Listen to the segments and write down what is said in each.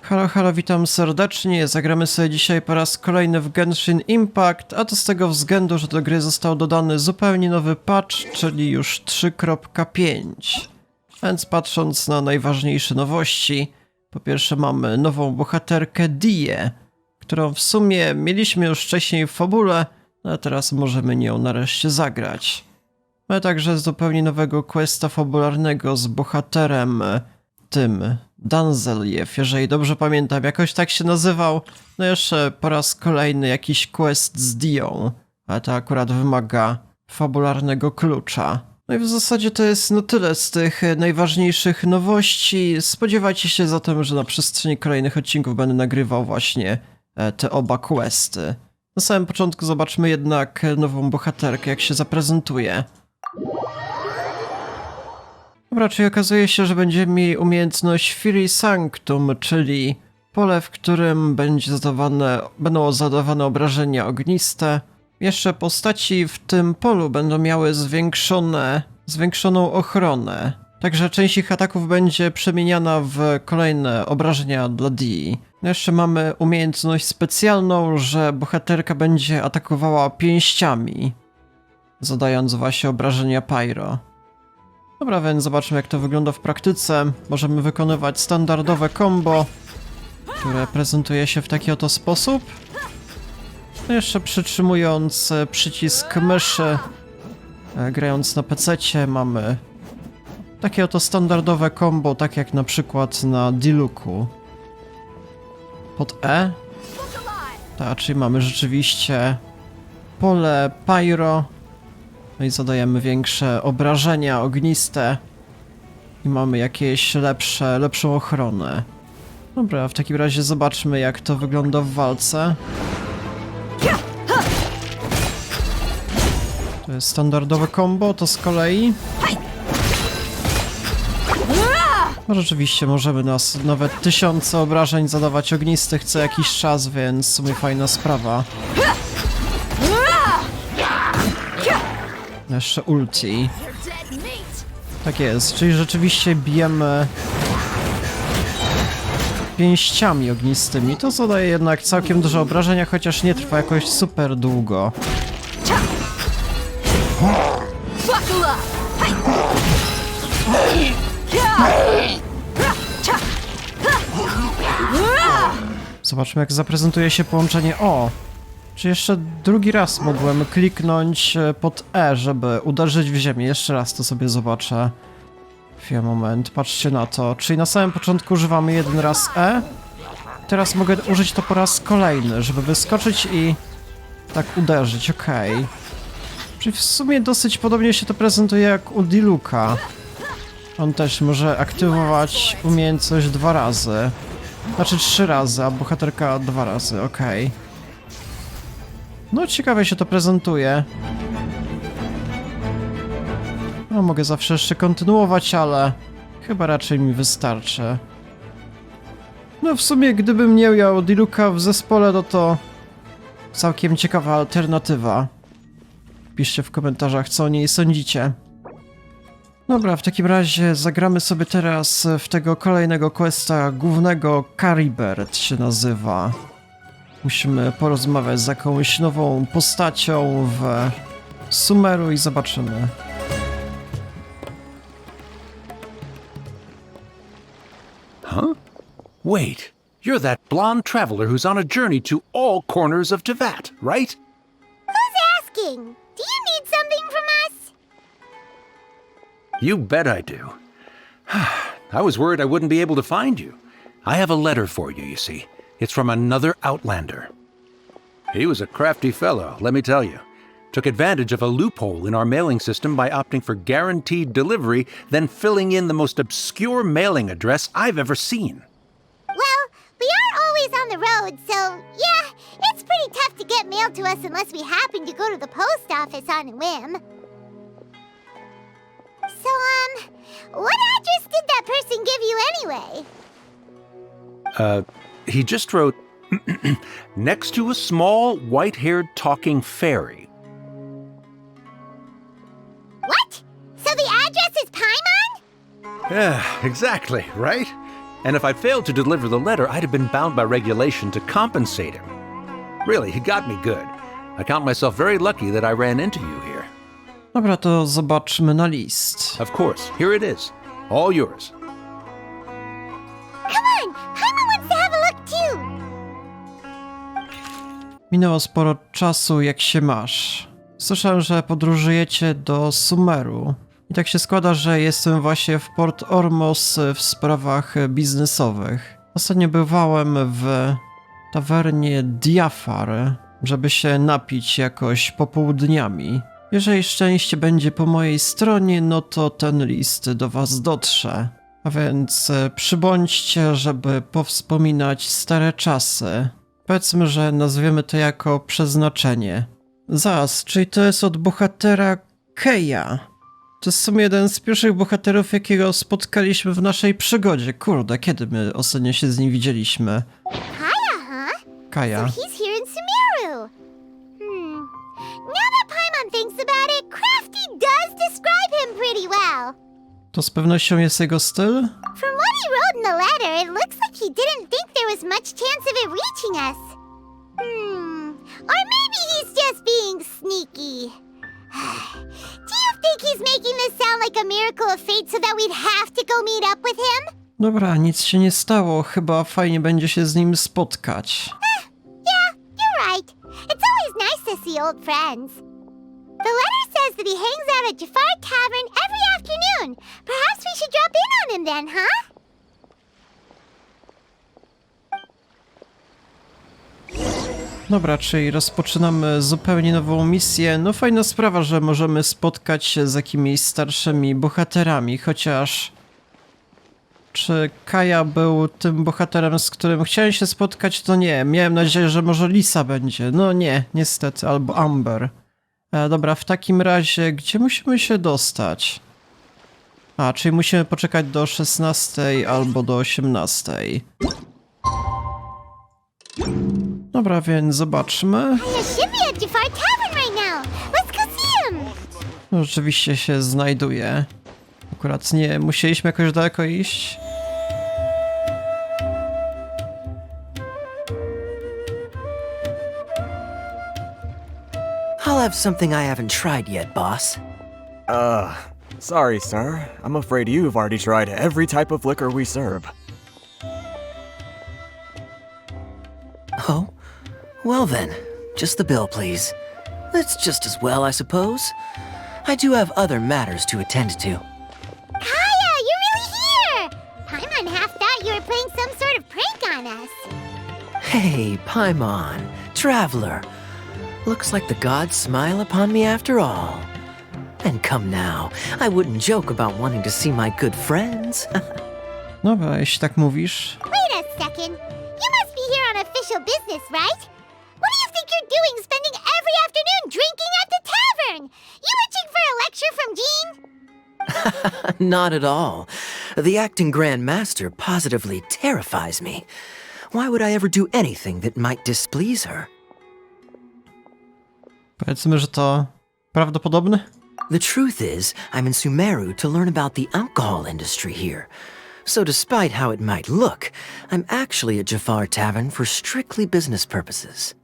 Halo, halo, witam serdecznie. Zagramy sobie dzisiaj po raz kolejny w Genshin Impact, a to z tego względu, że do gry został dodany zupełnie nowy patch, czyli już 3.5. Więc patrząc na najważniejsze nowości, po pierwsze mamy nową bohaterkę Dehję, którą w sumie mieliśmy już wcześniej w fabule, a teraz możemy nią nareszcie zagrać. Mamy także zupełnie nowego questa fabularnego z bohaterem tym Danzeliew, jeżeli dobrze pamiętam, jakoś tak się nazywał. No jeszcze po raz kolejny jakiś quest z Dehją, ale to akurat wymaga fabularnego klucza. No i w zasadzie to jest no tyle z tych najważniejszych nowości. Spodziewajcie się zatem, że na przestrzeni kolejnych odcinków będę nagrywał właśnie te oba questy. Na samym początku zobaczmy jednak nową bohaterkę, jak się zaprezentuje. Dobra, czyli okazuje się, że będziemy mieli umiejętność Fury Sanctum, czyli pole, w którym będą zadawane obrażenia ogniste. Jeszcze postaci w tym polu będą miały zwiększoną ochronę. Także część ich ataków będzie przemieniana w kolejne obrażenia dla Dehyi. Jeszcze mamy umiejętność specjalną, że bohaterka będzie atakowała pięściami, zadając właśnie obrażenia pyro. Dobra, więc zobaczmy, jak to wygląda w praktyce. Możemy wykonywać standardowe combo, które prezentuje się w taki oto sposób. No jeszcze przytrzymując przycisk myszy, grając na pececie, mamy takie oto standardowe combo, tak jak na przykład na Diluku. Pod E. Tak, czyli mamy rzeczywiście pole pyro. No i zadajemy większe obrażenia ogniste i mamy jakieś lepszą ochronę. Dobra, w takim razie zobaczmy, jak to wygląda w walce. To jest standardowe combo, to z kolei. No rzeczywiście możemy nawet 1000 obrażeń zadawać ognistych co jakiś czas, więc w sumie fajna sprawa. Jeszcze ulti. Tak jest, czyli rzeczywiście bijemy pięściami ognistymi. To zadaje jednak całkiem dużo obrażenia, chociaż nie trwa jakoś super długo. Zobaczmy, jak zaprezentuje się połączenie O. Czy jeszcze drugi raz mogłem kliknąć pod E, żeby uderzyć w ziemię. Jeszcze raz to sobie zobaczę. Chwilę, moment, patrzcie na to. Czyli na samym początku używamy jeden raz E. Teraz mogę użyć to po raz kolejny, żeby wyskoczyć i tak uderzyć, okej. Czyli w sumie dosyć podobnie się to prezentuje jak u Diluka. On też może aktywować umiejętność 2 razy. Znaczy 3 razy, a bohaterka 2 razy, okej. No ciekawie się to prezentuje. No mogę zawsze jeszcze kontynuować, ale chyba raczej mi wystarczy. No w sumie gdybym nie miał Diluka w zespole, no to całkiem ciekawa alternatywa. Piszcie w komentarzach, co o niej sądzicie. Dobra, w takim razie zagramy sobie teraz w tego kolejnego questa głównego. Caribert się nazywa. Musimy porozmawiać z jakąś nową postacią w Sumeru i zobaczymy. Huh? Wait, you're that blonde traveler who's on a journey to all corners of Tevat, right? Who's asking? Do you need something from us? You bet I do. I was worried I wouldn't be able to find you. I have a letter for you, you see. It's from another Outlander. He was a crafty fellow, let me tell you. Took advantage of a loophole in our mailing system by opting for guaranteed delivery, then filling in the most obscure mailing address I've ever seen. Well, we aren't always on the road, so yeah, it's pretty tough to get mail to us unless we happen to go to the post office on a whim. So, what address did that person give you anyway? He just wrote, next to a small, white-haired talking fairy. What? So the address is Paimon? Yeah, exactly, right? And if I failed to deliver the letter, I'd have been bound by regulation to compensate him. Really, he got me good. I count myself very lucky that I ran into you here. Dobra, to zobaczmy na list. Of course, here it is. All yours. Come on, Paimon wants to have a look too. Minęło sporo czasu, jak się masz. Słyszałem, że podróżujecie do Sumeru. I tak się składa, że jestem właśnie w Port Ormos w sprawach biznesowych. Ostatnio bywałem w tawernie Diafar, żeby się napić jakoś popołudniami. Jeżeli szczęście będzie po mojej stronie, no to ten list do was dotrze. A więc przybądźcie, żeby powspominać stare czasy. Powiedzmy, że nazwiemy to jako przeznaczenie. Zaraz, czyli to jest od bohatera Keja. To jest w sumie jeden z pierwszych bohaterów, jakiego spotkaliśmy w naszej przygodzie. Kurde, kiedy my ostatnio się z nim widzieliśmy? Kaya, huh? Kaja. So he's here in Sumeru. Now that Paimon thinks about it, Crafty does describe him pretty well. To z pewnością jest jego styl? From what he wrote in the letter, it looks like he didn't think there was much chance of it reaching us. Or maybe he's just being sneaky. Do you think he's making this sound like a miracle of fate so that we'd have to go meet up with him? Dobra, nic się nie stało. Chyba fajnie będzie się z nim spotkać. Yeah, you're right. It's always nice to see old friends. The letter says that he hangs out at Jafar Tavern every afternoon. Perhaps we should drop in on him then, huh? Dobra, czyli rozpoczynamy zupełnie nową misję. No fajna sprawa, że możemy spotkać się z jakimiś starszymi bohaterami, chociaż... Czy Kaja był tym bohaterem, z którym chciałem się spotkać, to nie. Miałem nadzieję, że może Lisa będzie. No nie, niestety, albo Amber. Dobra, w takim razie, gdzie musimy się dostać? A, czyli musimy poczekać do 16 albo do 18. Dobra, więc zobaczmy. He should be at Jafar Tavern right now. Let's go see him. No, rzeczywiście się znajduje. Akurat nie musieliśmy jakoś daleko iść. I'll have something I haven't tried yet, boss. Sorry, sir. I'm afraid you've already tried every type of liquor we serve. Oh? Well then, just the bill, please. That's just as well, I suppose. I do have other matters to attend to. Kaya, you're really here. Paimon half thought you were playing some sort of prank on us. Hey, Paimon, traveler. Looks like the gods smile upon me after all. And come now, I wouldn't joke about wanting to see my good friends. Dobra, jeśli tak mówisz. Wait a second. You must be here on official business, right? What do you think you're doing spending every afternoon drinking at the tavern? You itching for a lecture from Jean? Not at all. The acting Grand Master positively terrifies me. Why would I ever do anything that might displease her? Powiedzmy, że to prawdopodobne. The truth is, I'm in Sumeru to learn about the alcohol industry here. So despite how it might look, I'm actually at Jafar Tavern for strictly business purposes.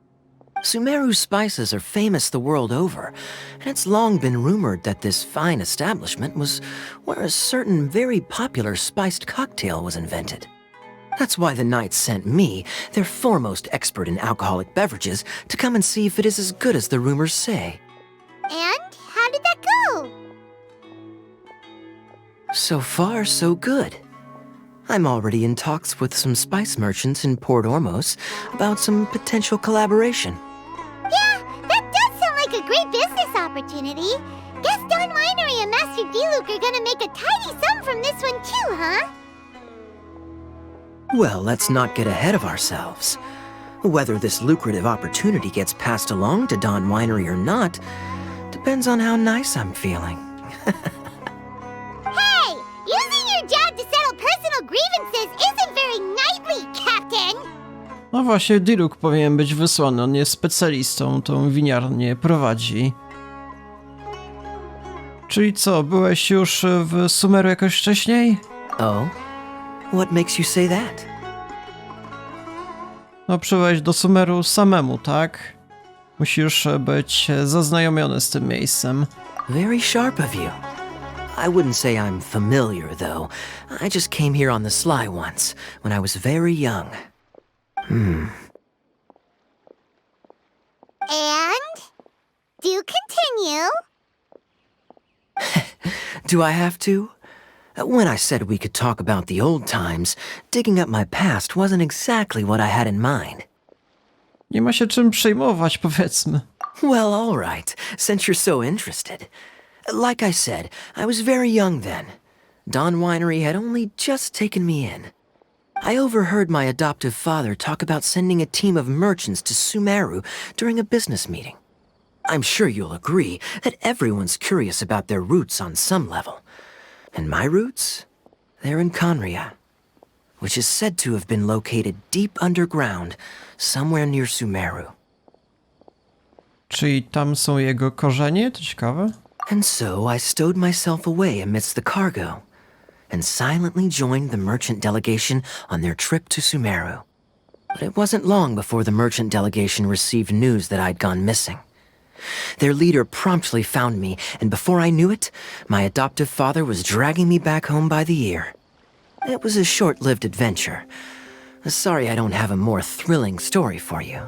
Sumeru's spices are famous the world over, and it's long been rumored that this fine establishment was where a certain very popular spiced cocktail was invented. That's why the knights sent me, their foremost expert in alcoholic beverages, to come and see if it is as good as the rumors say. And how did that go? So far, so good. I'm already in talks with some spice merchants in Port Ormos about some potential collaboration. Yeah, that does sound like a great business opportunity. Guess Don Winery and Master D-Luke are gonna make a tidy sum from this one too, huh? Well, let's not get ahead of ourselves. Whether this lucrative opportunity gets passed along to Don Winery or not depends on how nice I'm feeling. Hey, using your job to settle personal grievances isn't very knightly, Captain! No właśnie, Diluk powinien być wysłany, on jest specjalistą, tą winiarnię prowadzi. Czyli co, byłeś już w Sumeru jakoś wcześniej? Oh? What makes you say that? No, przybyłeś do Sumeru samemu, tak? Musisz być zaznajomiony z tym miejscem. Very sharp of you. I wouldn't say I'm familiar, though. I just came here on the sly once, when I was very young. And? Do continue. Do I have to? When I said we could talk about the old times, digging up my past wasn't exactly what I had in mind. Nie ma się czym przejmować, powiedzmy. Well, all right, since you're so interested. Like I said, I was very young then. Dawn Winery had only just taken me in. I overheard my adoptive father talk about sending a team of merchants to Sumeru during a business meeting. I'm sure you'll agree that everyone's curious about their roots on some level. And my roots? They're in Conria, which is said to have been located deep underground, somewhere near Sumeru. Czyli tam są jego korzenie? To ciekawe. And so I stowed myself away amidst the cargo, and silently joined the merchant delegation on their trip to Sumeru. But it wasn't long before the merchant delegation received news that I'd gone missing. Their leader promptly found me, and before I knew it, my adoptive father was dragging me back home by the ear. It was a short-lived adventure. Sorry I don't have a more thrilling story for you.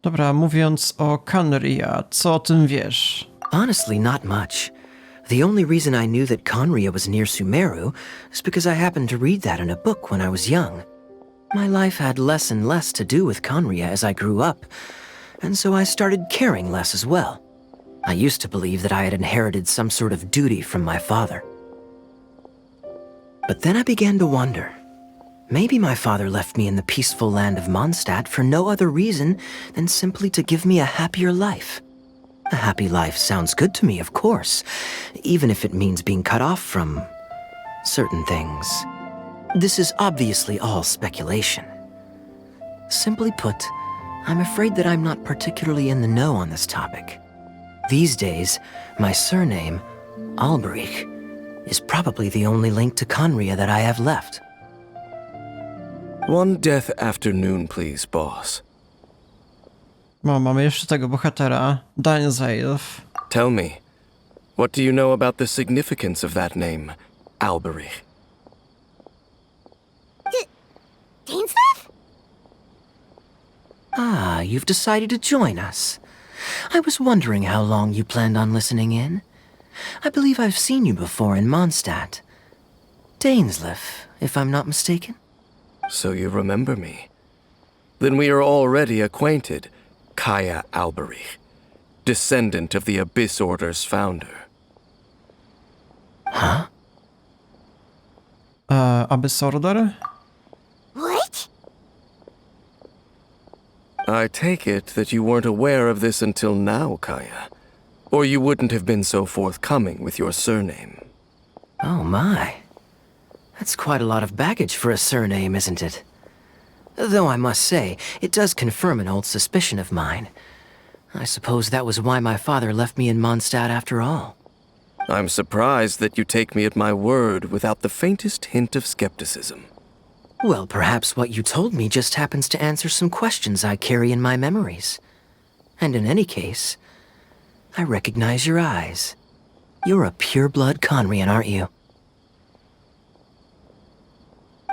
Dobra, mówiąc o Conria, co o tym wiesz? Honestly, not much. The only reason I knew that Conria was near Sumeru is because I happened to read that in a book when I was young. My life had less and less to do with Conria as I grew up, and so I started caring less as well. I used to believe that I had inherited some sort of duty from my father. But then I began to wonder. Maybe my father left me in the peaceful land of Mondstadt for no other reason than simply to give me a happier life. A happy life sounds good to me, of course, even if it means being cut off from certain things. This is obviously all speculation. Simply put, I'm afraid that I'm not particularly in the know on this topic. These days, my surname, Alberich, is probably the only link to Conria that I have left. One death afternoon, please, boss. No, mamy jeszcze tego bohatera, Daniel. Tell me, what do you know about the significance of that name, Alberich? Dainsleif? Ah, you've decided to join us. I was wondering how long you planned on listening in. I believe I've seen you before in Mondstadt. Dainsleif, if I'm not mistaken. So you remember me. Then we are already acquainted, Kaya Alberich, descendant of the Abyss Order's founder. Huh? Abyss Order? What? I take it that you weren't aware of this until now, Kaya. Or you wouldn't have been so forthcoming with your surname. Oh my. That's quite a lot of baggage for a surname, isn't it? Though I must say, it does confirm an old suspicion of mine. I suppose that was why my father left me in Mondstadt after all. I'm surprised that you take me at my word without the faintest hint of skepticism. Well, perhaps what you told me just happens to answer some questions I carry in my memories. And in any case, I recognize your eyes. You're a pure-blood Conrian, aren't you?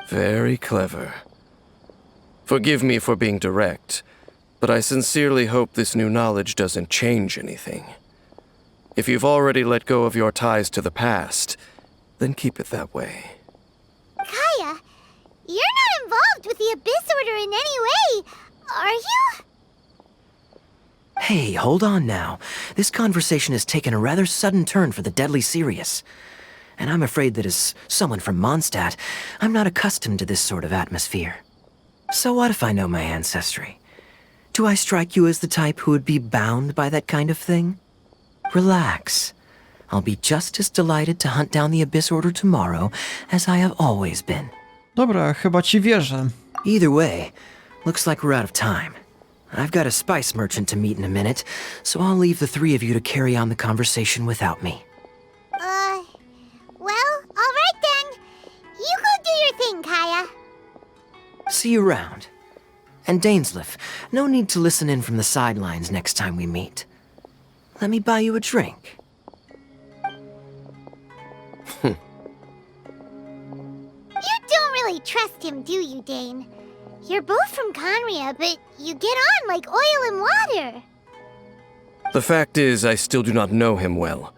Very clever. Forgive me for being direct, but I sincerely hope this new knowledge doesn't change anything. If you've already let go of your ties to the past, then keep it that way. Kaya, you're not involved with the Abyss Order in any way, are you? Hey, hold on now. This conversation has taken a rather sudden turn for the deadly serious. And I'm afraid that as someone from Mondstadt, I'm not accustomed to this sort of atmosphere. So what if I know my ancestry? Do I strike you as the type who would be bound by that kind of thing? Relax. I'll be just as delighted to hunt down the Abyss Order tomorrow as I have always been. Dobra, chyba ci wierzę. Either way, looks like we're out of time. I've got a spice merchant to meet in a minute, so I'll leave the three of you to carry on the conversation without me. Well, alright then. You go See you around. And Dainsleif, no need to listen in from the sidelines next time we meet. Let me buy you a drink. You don't really trust him, do you, Dane? You're both from Conria, but you get on like oil and water. The fact is, I still do not know him well.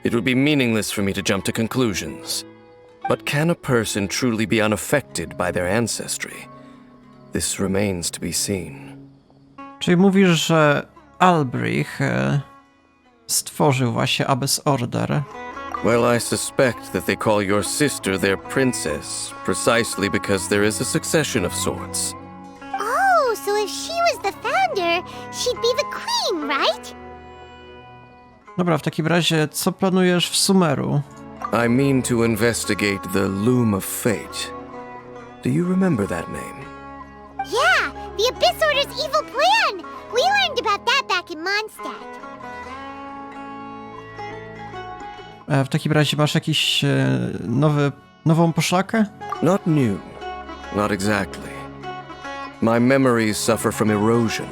It would be meaningless for me to jump to conclusions. But can a person truly be unaffected by their ancestry? This remains to be seen. Czyli mówisz, że Albrich stworzył właśnie Abyss Order. Well, I suspect that they call your sister their princess, precisely because there is a succession of sorts. Oh, so if she was the founder, she'd be the queen, right? Dobra, w takim razie, co planujesz w Sumeru? I mean to investigate the Loom of Fate. Do you remember that name? Yeah, the Abyss Order's evil plan! We learned about that back in Mondstadt. W takim razie masz jakiś nową poszlakę? Not new. Not exactly. My memories suffer from erosion.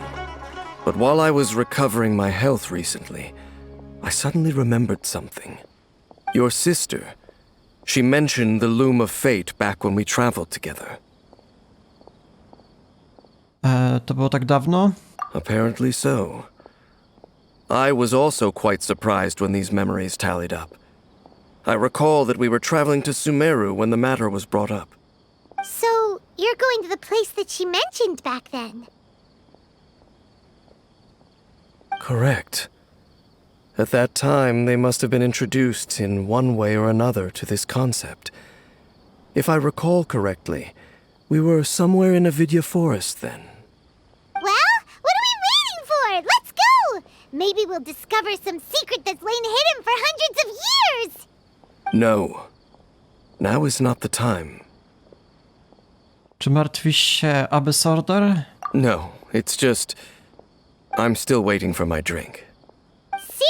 But while I was recovering my health recently, I suddenly remembered something. Your sister. She mentioned the Loom of Fate back when we traveled together. To było tak dawno? Apparently so. I was also quite surprised when these memories tallied up. I recall that we were traveling to Sumeru when the matter was brought up. So, you're going to the place that she mentioned back then? Correct. At that time, they must have been introduced in one way or another to this concept. If I recall correctly, we were somewhere in a Vidya forest then. Well, what are we waiting for? Let's go! Maybe we'll discover some secret that's lain hidden for hundreds of years! No. Now is not the time. Czy martwisz się Abyss Order? No, it's just... I'm still waiting for my drink. Seriously?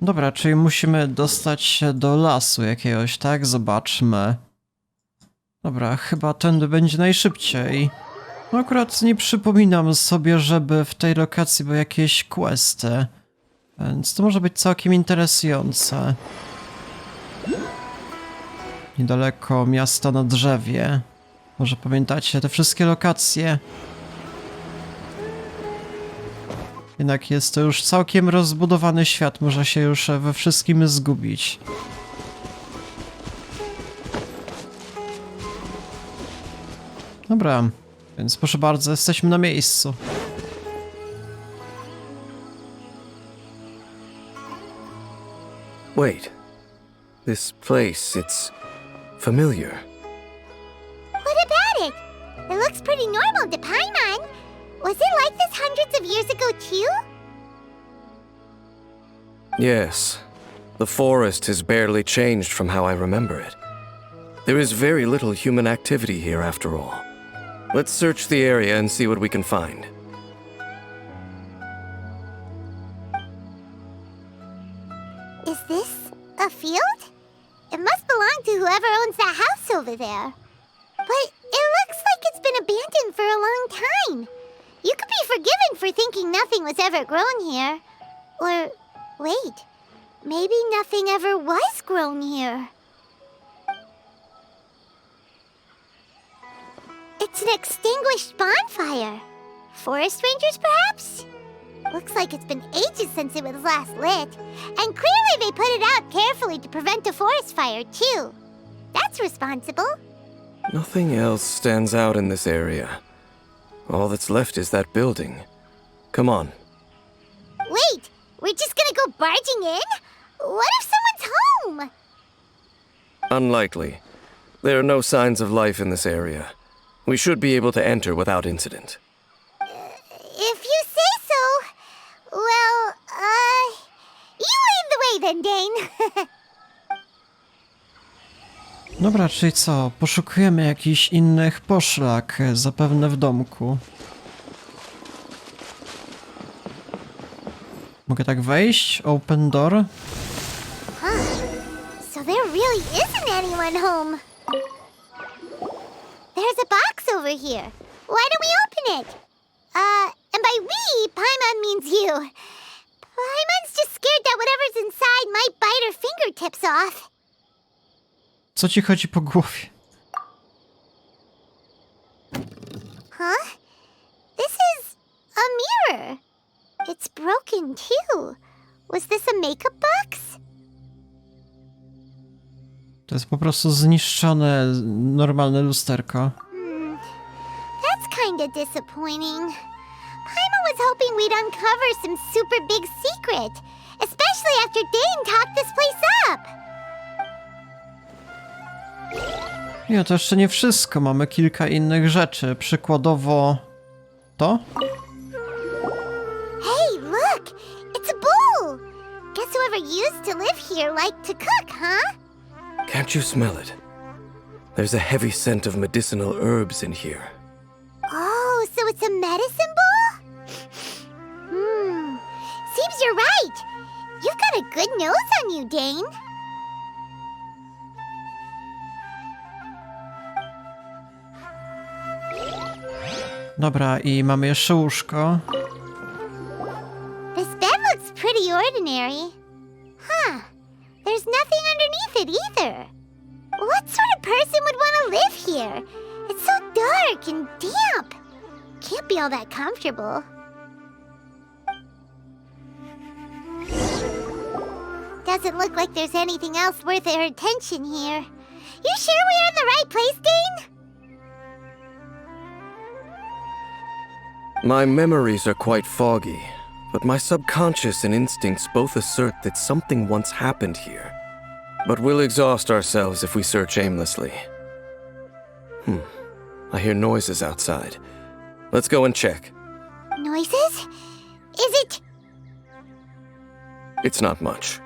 Dobra, czyli musimy dostać się do lasu jakiegoś, tak? Zobaczmy. Dobra, chyba tędy będzie najszybciej. No akurat nie przypominam sobie, żeby w tej lokacji były jakieś questy. Więc to może być całkiem interesujące. Niedaleko miasta na drzewie. Może pamiętacie te wszystkie lokacje. Jednak jest to już całkiem rozbudowany świat, można się już we wszystkim zgubić. Dobra, więc proszę bardzo, jesteśmy na miejscu. Wait. This place, it's familiar. What about it? It looks pretty normal to Paimon. Was it like this hundreds of years ago too? Yes. The forest has barely changed from how I remember it. There is very little human activity here after all. Let's search the area and see what we can find. Is this a field? It must belong to whoever owns that house over there. But it looks like it's been abandoned for a long time. You could be forgiven for thinking nothing was ever grown here. Or, wait, maybe nothing ever was grown here. It's an extinguished bonfire. Forest rangers, perhaps? Looks like it's been ages since it was last lit. And clearly they put it out carefully to prevent a forest fire, too. That's responsible. Nothing else stands out in this area. All that's left is that building. Come on. Wait, we're just gonna go barging in? What if someone's home? Unlikely. There are no signs of life in this area. We should be able to enter without incident. If you say so. Well, you lead the way then, Dane. Dobra, czyli co? Poszukujemy jakichś innych poszlak, zapewne w domku. Mogę tak wejść? Open door? Huh. So there really isn't anyone home. There's a box over here. Why don't we open it? And by we, Paimon means you. Paimon's just scared that whatever's inside might bite her fingertips off. Co ci chodzi po głowie? Huh? This is a mirror. It's broken too. Was this a makeup box? To jest po prostu zniszczone, normalne lusterko. That's kinda disappointing. Paimon was hoping we'd uncover some super big secret, especially after Dane talked this place up. Nie, to jeszcze nie wszystko. Mamy kilka innych rzeczy. Przykładowo... to? Hey, look! It's a bowl! Guess whoever used to live here liked to cook, huh? Can't you smell it? There's a heavy scent of medicinal herbs in here. Oh, so it's a medicine bowl? Seems you're right. You've got a good nose on you, Dane. Dobra, i mamy jeszcze łóżko. This bed looks pretty ordinary. Huh. There's nothing underneath it either. What sort of person would want to live here? It's so dark and damp. Can't be all that comfortable. Doesn't look like there's anything else worth our attention here. You sure we're in the right place, Dane? My memories are quite foggy, but my subconscious and instincts both assert that something once happened here. But we'll exhaust ourselves if we search aimlessly. I hear noises outside. Let's go and check. Noises? Is it... It's not much.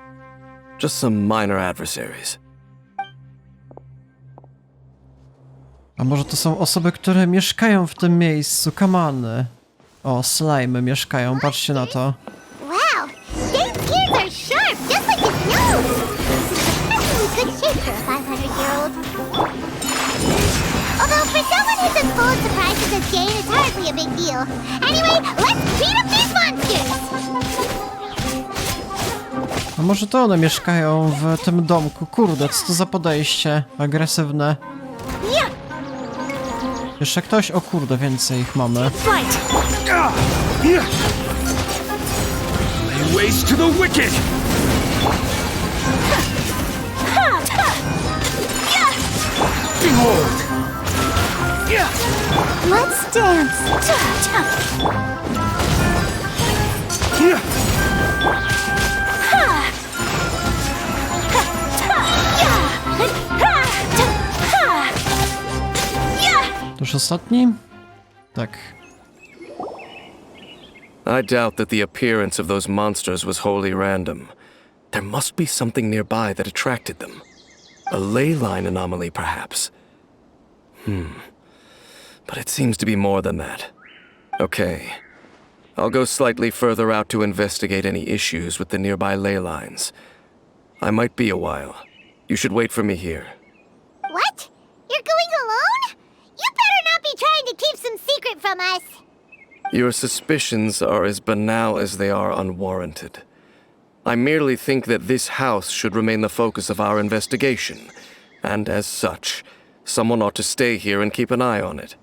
Just some minor adversaries. A może to są osoby, które mieszkają w tym miejscu? Kamany. O, slajmy mieszkają, patrzcie na to. Wow! Dane's ears are sharp, just like his nose! This is definitely good shape for a 500-year-old. Although for someone who's as full of surprises as Dane, it's hardly a big deal. Anyway, let's beat up these monsters! A może to one mieszkają w tym domku? Kurde, co to za podejście agresywne. Yeah! Jeszcze ktoś? O kurde, więcej ich mamy. Fight! Lay waste to the wicked! Behold! Let's dance! To już ostatni? Tak. I doubt that the appearance of those monsters was wholly random. There must be something nearby that attracted them. A ley line anomaly, perhaps. But it seems to be more than that. Okay. I'll go slightly further out to investigate any issues with the nearby ley lines. I might be a while. You should wait for me here. What? You're going alone? You better not be trying to keep some secret from us! Your suspicions are as banal as they are unwarranted. I merely think that this house should remain the focus of our investigation, and as such, someone ought to stay here and keep an eye on it.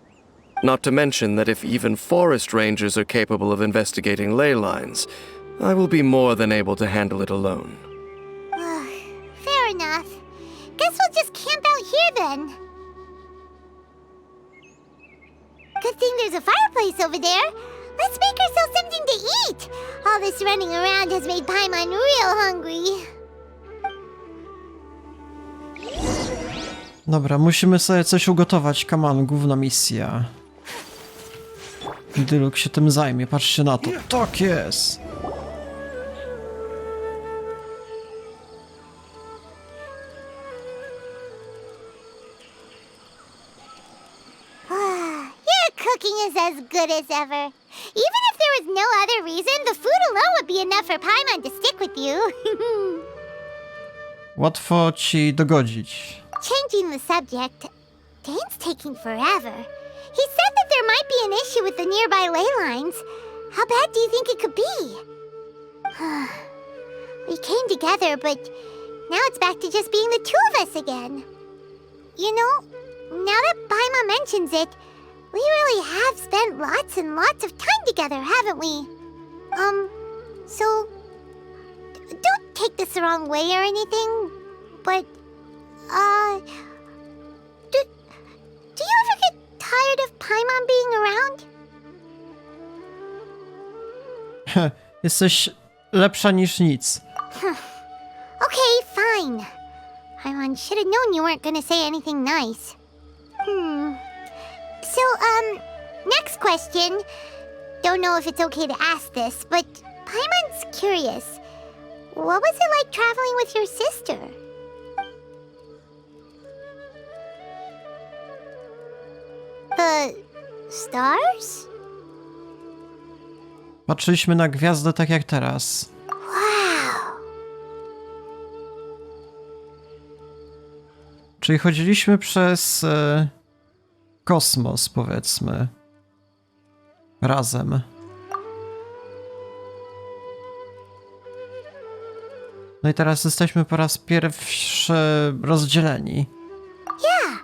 Not to mention that if even forest rangers are capable of investigating ley lines, I will be more than able to handle it alone. Fair enough. Guess we'll just camp out here then. Good thing there's a fireplace over there. Let's make ourselves something to eat. All this running around has made Paimon real hungry. Dobra, musimy sobie coś ugotować. Come on, główna misja. Dyluk się tym zajmie, patrzcie na to. Tak jest! Your cooking is as good as ever. Even if there was no other reason, the food alone would be enough for Paimon to stick with you. łatwo ci dogodzić. Changing the subject, Dane's taking forever. He said that there might be an issue with the nearby ley lines. How bad do you think it could be? We came together, but now it's back to just being the two of us again. You know, now that Paimon mentions it, we really have spent lots and lots of time together, haven't we? So don't take this the wrong way or anything, but, do you ever get tired of Paimon being around? Jesteś lepsza niż nic. Okay, fine. Paimon should have known you weren't gonna say anything nice. So, next question. Don't know if it's okay to ask this, but Paimon's curious. What was it like traveling with your sister? The stars? Patrzyliśmy na gwiazdę tak jak teraz. Wow. Czyli chodziliśmy przez kosmos, powiedzmy. Razem. No i teraz jesteśmy po raz pierwszy rozdzieleni. Yeah,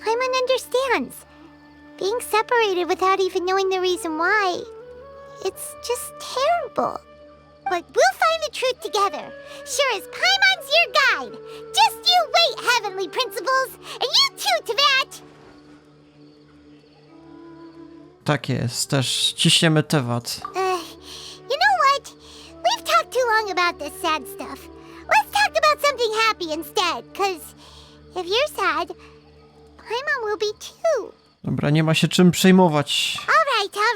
Paimon understands. Being separated without even knowing the reason why, it's just terrible. But we'll find the truth together. Sure as Paimon's your guide. Just you wait, heavenly principles, and you too, Tevat! Tak jest, też ciśniemy temat. You know what? We've talked too long about this sad stuff. Let's talk about something happy instead, 'cause if you're sad, Paimon will be too. Dobra, nie ma się czym przejmować. All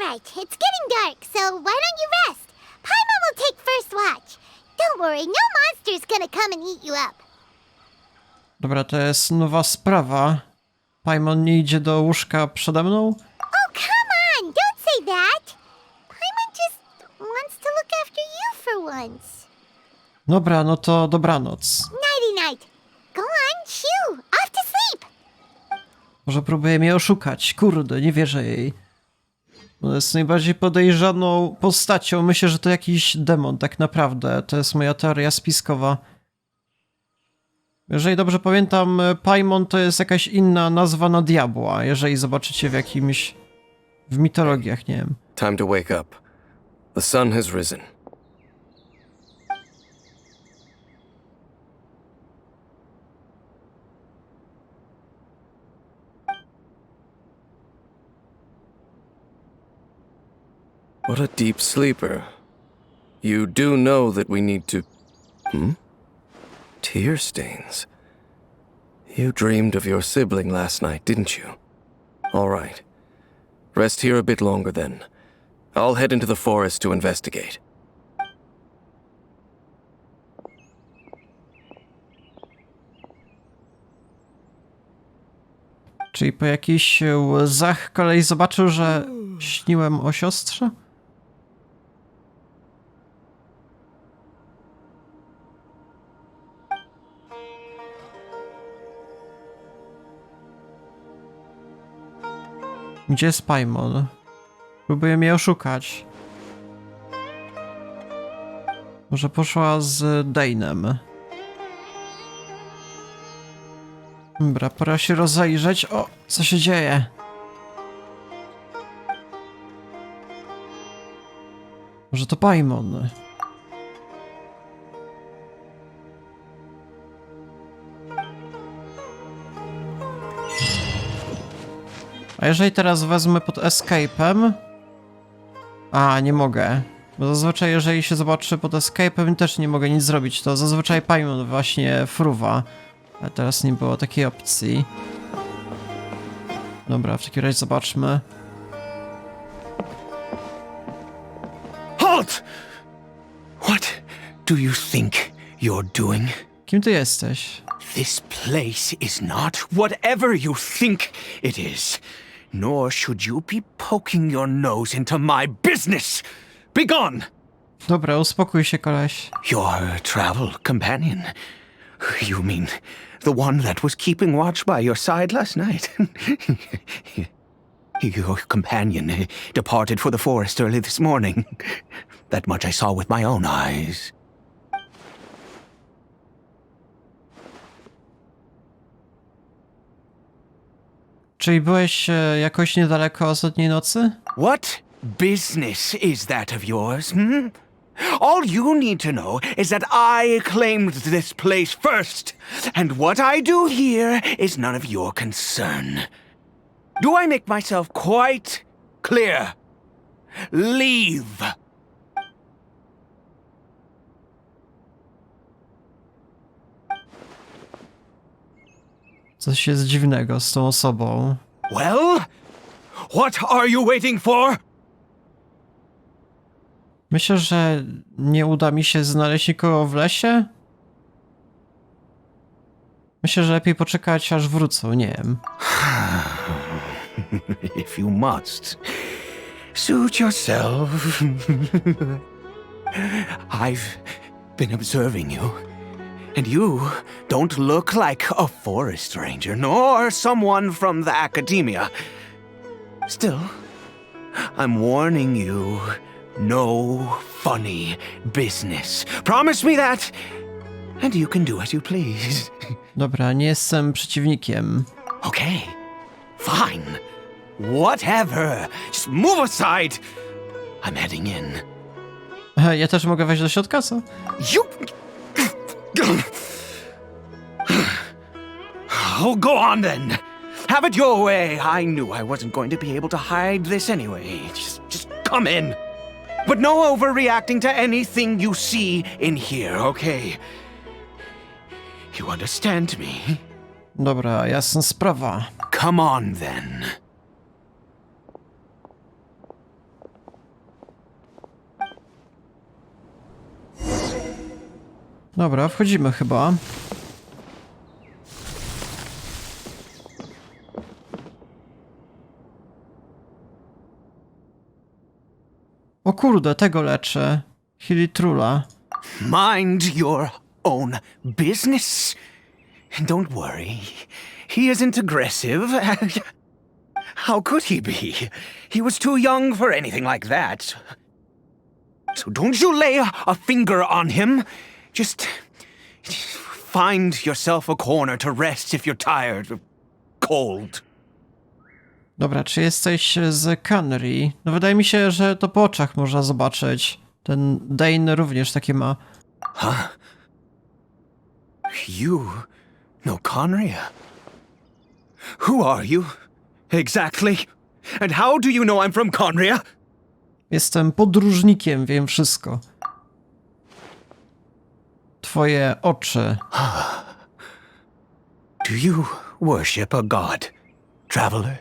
right. It's getting dark, so why don't you rest? Paimon will take first watch. Don't worry, no monster's gonna come and eat you up. Dobra, to jest nowa sprawa. Paimon nie idzie do łóżka przede mną? Oh, come on! Don't say that! Paimon just wants to look after you for once. Dobra, no to dobranoc. Nighty-night. Go on, shoo! Off to sleep! Może próbuje mnie oszukać. Kurde, nie wierzę jej. Ona jest najbardziej podejrzaną postacią. Myślę, że to jakiś demon tak naprawdę. To jest moja teoria spiskowa. Jeżeli dobrze pamiętam, Paimon to jest jakaś inna nazwa na diabła. Jeżeli zobaczycie w jakimś... w mitologiach, nie wiem. Time to wake up. The sun has risen. What a deep sleeper. You do know that we need to... Tear stains. You dreamed of your sibling last night, didn't you? All right. Rest here a bit longer then. I'll head into the forest to investigate. Czyli po jakichś łzach kolej zobaczył, że śniłem o siostrze? Gdzie jest Paimon? Próbuje mnie oszukać. Może poszła z Dane'em. Dobra, pora się rozejrzeć. O, co się dzieje? Może to Paimon? A jeżeli teraz wezmę pod escape'em... A, nie mogę. Bo zazwyczaj jeżeli się zobaczy pod escape'em, też nie mogę nic zrobić. To zazwyczaj Paimon właśnie fruwa. Ale teraz nie było takiej opcji. Dobra, w takim razie zobaczmy. Halt! What do you think you're doing? Kim ty jesteś? This place is not whatever you think it is. Nor should you be poking your nose into my business. Be gone! Dobra, uspokój się, koleś. Your travel companion. You mean the one that was keeping watch by your side last night? Your companion departed for the forest early this morning. That much I saw with my own eyes. Czyli byłeś jakoś niedaleko ostatniej nocy? What business is that of yours, hmm? All you need to know is that I claimed this place first, and what I do here is none of your concern. Do I make myself quite clear? Leave! Coś jest dziwnego z tą osobą. Well, what are you waiting for? Myślę, że nie uda mi się znaleźć nikogo w lesie? Myślę, że lepiej poczekać, aż wrócą, nie wiem. If you must, suit yourself. I've been observing you, and you don't look like a forest ranger, nor someone from the academia. Still, I'm warning you, no funny business. Promise me that, and you can do as you please. Dobra, nie jestem przeciwnikiem. Okay, fine. Whatever. Just move aside. I'm heading in. Ja też mogę wejść do środka, co? You. Oh, go on then. Have it your way. I knew I wasn't going to be able to hide this anyway. Just come in. But no overreacting to anything you see in here, okay? You understand me? Dobra, jasna sprawa. Come on then. Dobra, wchodzimy chyba. O kurde, tego leczę. Hilitrula. Mind your own business. Don't worry. He isn't aggressive. How could he be? He was too young for anything like that. So don't you lay a finger on him. Just find yourself a corner to rest if you're tired or cold. Dobra, czy jesteś z Canary? No wydaje mi się, że to po oczach można zobaczyć. Ten Dane również takie ma. Huh? You know Conria? Who are you? Exactly. And how do you know I'm from Conria? Jestem podróżnikiem, wiem wszystko. Twoje oczy. Do you worship a god, traveler?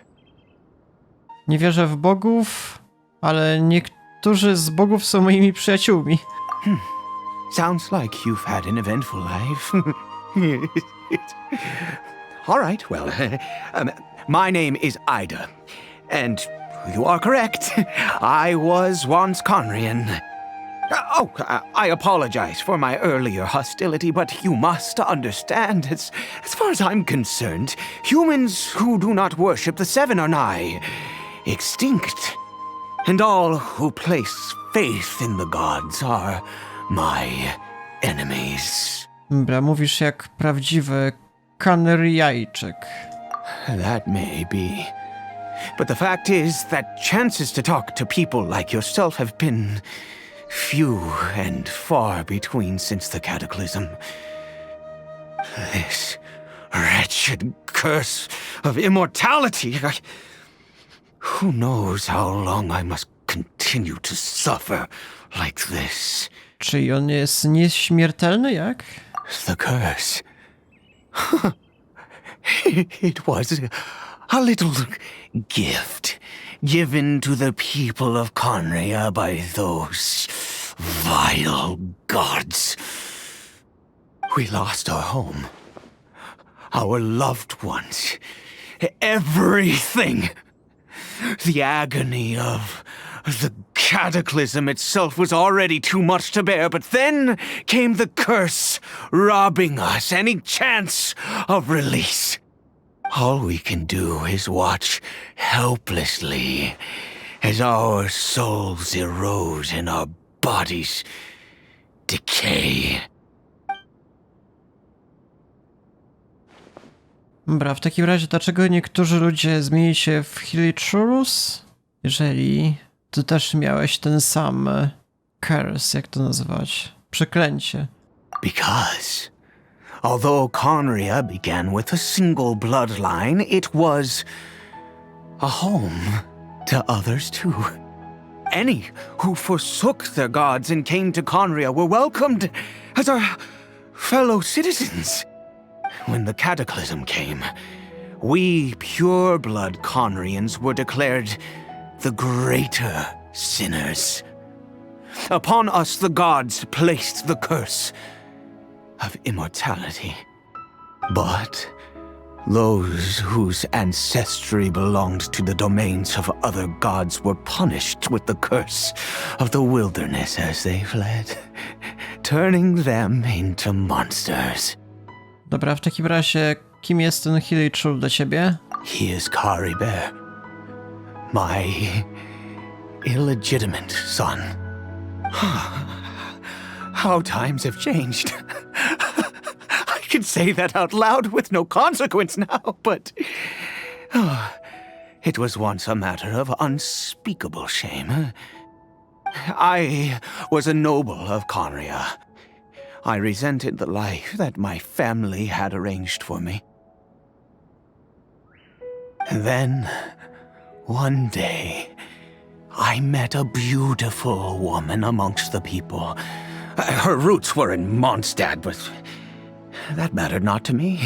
Nie wierzę w bogów, ale niektórzy z bogów są moimi przyjaciółmi. Sounds like you've had an eventful life. All right, well, my name is Ida, and you are correct. I was once Conrian. I apologize for my earlier hostility, but you must understand, as far as I'm concerned, humans who do not worship the Seven are nigh extinct, and all who place faith in the gods are my enemies. Dobra, mówisz jak prawdziwy Kanaryjczyk. That may be. But the fact is that chances to talk to people like yourself have been few and far between since the cataclysm. This wretched curse of immortality. Who knows how long I must continue to suffer like this? Czy on jest nieśmiertelny, jak? The curse. It was a little gift given to the people of Conria by those vile gods. We lost our home, our loved ones, everything. The agony of the cataclysm itself was already too much to bear, but then came the curse, robbing us any chance of release. All we can do is watch helplessly as our souls erode and our bodies decay. Dobra, w takim razie dlaczego niektórzy ludzie zmienili się w Hilichurus? Jeżeli ty też miałeś ten sam curse, jak to nazywać? Przeklęcie. Because, although Conria began with a single bloodline, it was a home to others too. Any who forsook their gods and came to Conria were welcomed as our fellow citizens. When the cataclysm came, we pure-blood Conrians were declared the greater sinners. Upon us the gods placed the curse of immortality. But those whose ancestry belonged to the domains of other gods were punished with the curse of the wilderness as they fled, turning them into monsters. Dobra, w takim razie kim jest ten Hilichur dla ciebie? He is Kari Bear, my illegitimate son. How times have changed. I can say that out loud with no consequence now, but it was once a matter of unspeakable shame. I was a noble of Conria. I resented the life that my family had arranged for me. And then, one day, I met a beautiful woman amongst the people. Her roots were in Mondstadt, but that mattered not to me.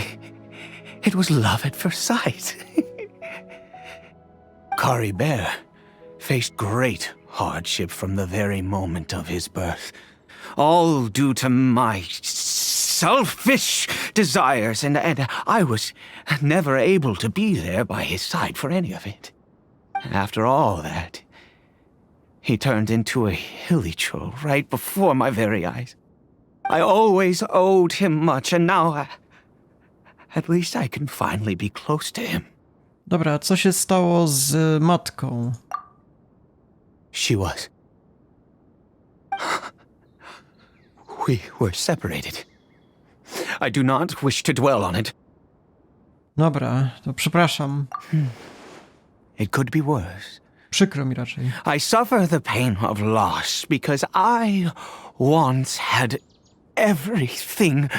It was love at first sight. Kari Bear faced great hardship from the very moment of his birth. All due to my selfish desires, and I was never able to be there by his side for any of it. After all that, he turned into a Hilichurl right before my very eyes. I always owed him much, and now at least I can finally be close to him. Dobra, co się stało z matką? She was. We were separated. I do not wish to dwell on it. Dobra, to przepraszam. It could be worse. Przykro mi raczej. I suffer the pain of loss because I once had everything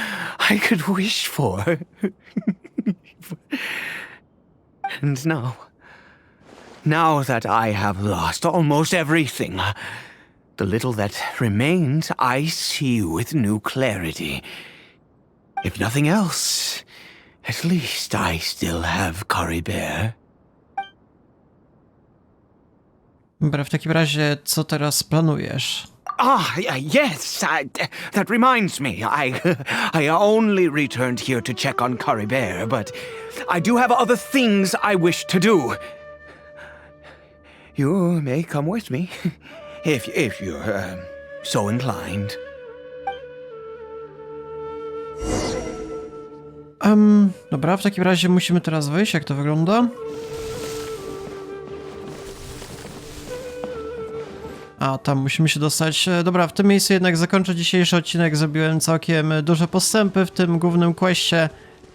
I could wish for. And now that I have lost almost everything, the little that remains I see with new clarity. If nothing else, at least I still have Kari Bear. Dobra, w takim razie co teraz planujesz? Yes, that reminds me. I only returned here to check on Kari Bear, but I do have other things I wish to do. You may come with me, if you're so inclined. Dobra, w takim razie musimy teraz wyjść, jak to wygląda? A, tam musimy się dostać. Dobra, w tym miejscu jednak zakończę dzisiejszy odcinek. Zrobiłem całkiem duże postępy w tym głównym questie.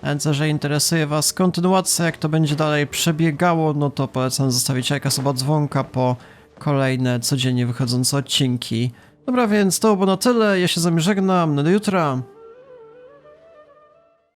Więc jeżeli interesuje was kontynuacja, jak to będzie dalej przebiegało, no to polecam zostawić lajka, suba, dzwonka po kolejne codziennie wychodzące odcinki. Dobra, więc to było na tyle. Ja się z wami żegnam. Do jutra.